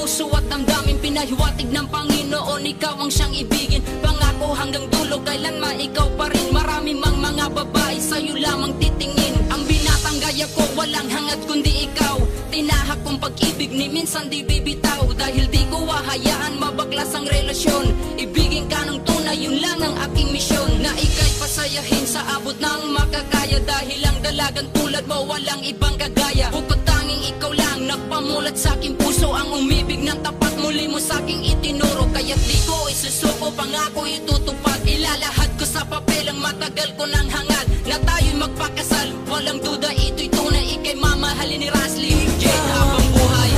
puso at damdamin, pinahiwatig ng Panginoon. Ikaw ang siyang ibigin, pangako hanggang dulo, kailanman ikaw pa rin. Marami mang mga babae, sa'yo lamang titingin. Ang binatang gaya ko, walang hangad kundi ikaw. Tinahak kong pag-ibig ni minsan di bibitaw. Dahil di ko hahayaan mabaklas ang relasyon. Ibigin ka ng tunay, yun lang ang aking misyon. Na ika'y pasayahin sa abot ng makakaya. Dahil ang dalagang tulad mo, walang ibang kagaya. Bukod tanging ikaw lang, nagpamulat sa aking puso. Ang umibig ng tapat, muli mo sa aking itinuro. Kaya't di ko isusuko, pangako itutupad. Ilalahad ko sa papel ang matagal ko ng hangad. Na tayo'y magpakasal, walang duda ito'y tunay. Ika'y mamahalin ni Rasly Jade habang buhay.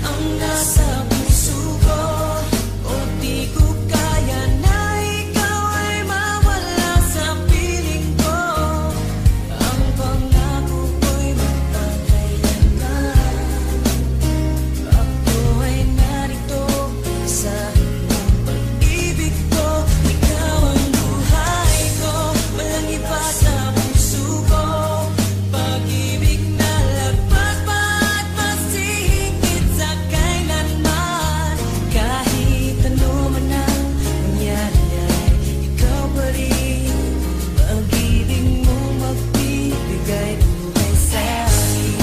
Ang nasa puso ko, o di ko kaya na ikaw ay mawala sa piling ko. Ang pangako ko'y magpakailanman. Ako ay narito sa iyong pag-ibig ko. Ikaw ang buhay ko, walang iba sa puso ko. Pag-ibig na lagpas pa at mas higit sa kailanman. Kahit ano man ang mangyari ay ikaw pa rin. Pag-ibig mo magbibigay buhay sa akin.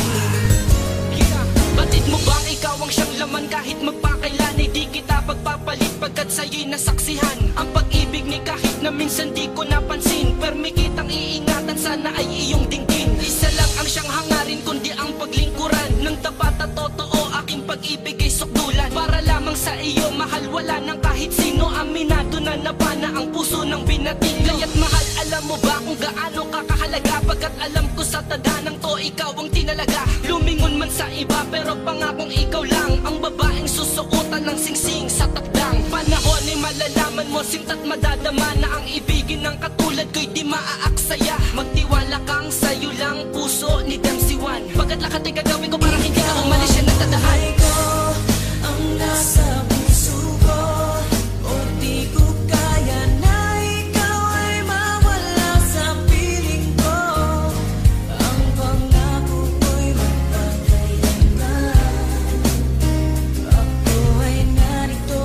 Batid mo bang ikaw ang siyang laman kahit magpakailan ay di kita pagpapalit pagkat sa'yo'y nasaksihan ang pag-ibig ni kahit na minsan di ko napansin. Permi kitang iingatan, sana ay iyong dinggin. Isa lang ang siyang hangarin kundi ang paglingkuran ng tapat at totoo. Aking pag-ibig ay sukdulan para lamang sa iyo, mahal wala nang kahit sino. Aminado na nabana ang puso ng binatilyo. Kaya't mahal, alam mo ba kung gaano ka kahalaga? Pagkat alam ko sa tadanang to, ikaw ang tinalaga. Lumingon man sa iba pero pangakong ikaw lang ang babaeng susuotan ng singsing sa takdang panahon. Ay malalaman mo, sinta't madadama na ang ibigin ng katulad ko'y di maaaksaya. Magtiwala kang sa'yo lang puso ni Dempsey One. Pagkat lahat ay gagawin ko para hindi ka umalis siya nagtadahan. Ang nasa puso ko, o di ko kaya na ikaw ay mawala sa piling ko. Ang pangako ko'y magpakailanman. Ako ay narito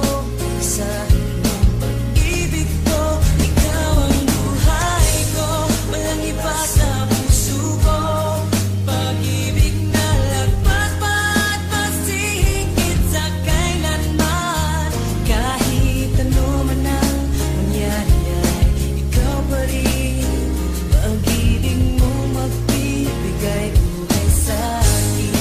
sa iyong pag-ibig ko. Ikaw ang buhay ko, walang iba sa puso ko. Pag-ibig na lagpas pa at mas higit sa kailanman. Kahit ano man ang mangyari ay ikaw pa rin. Pag-ibig mo magbibigay buhay sa akin.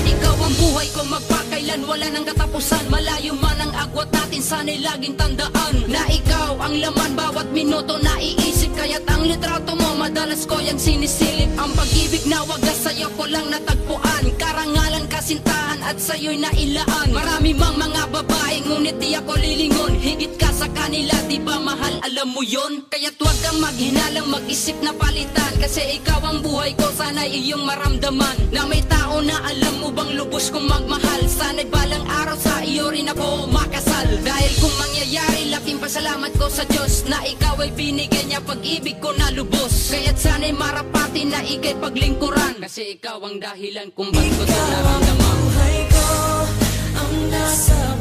Ikaw ang buhay ko, magpakailan, wala nang katapusan. Malayo man ang agwat natin, sana'y laging tandaan na ikaw ang laman bawat minuto naiisip. Kaya't ang litrato mo, madalas ko yan sinisilip. Ang pag-ibig na wagas sa'yo ko lang natagpuan. Karangalan, kasintahan at sa'yo'y nailaan. Marami mang mga babae, ngunit di ako lilingon. Higit ka sa kanila, di ba mahal, alam mo yon? Kaya't huwag kang maghinalang mag-isip na palitan. Kasi ikaw ang buhay ko, sana'y iyong maramdaman na may tao na alam mo bang lubos kong magmahal. Sana'y balang araw sa iyo rin ako makasal. Dahil kung mangyayari, laking pasalamat ko sa Diyos na ikaw ay binigay niya pag-ibig ko na lubos. Kaya't sana'y marapati na ika'y paglingkuran. Kasi ikaw ang dahilan kung ba't ko ito Ikaw ang naramdaman. buhay ko, ang nasa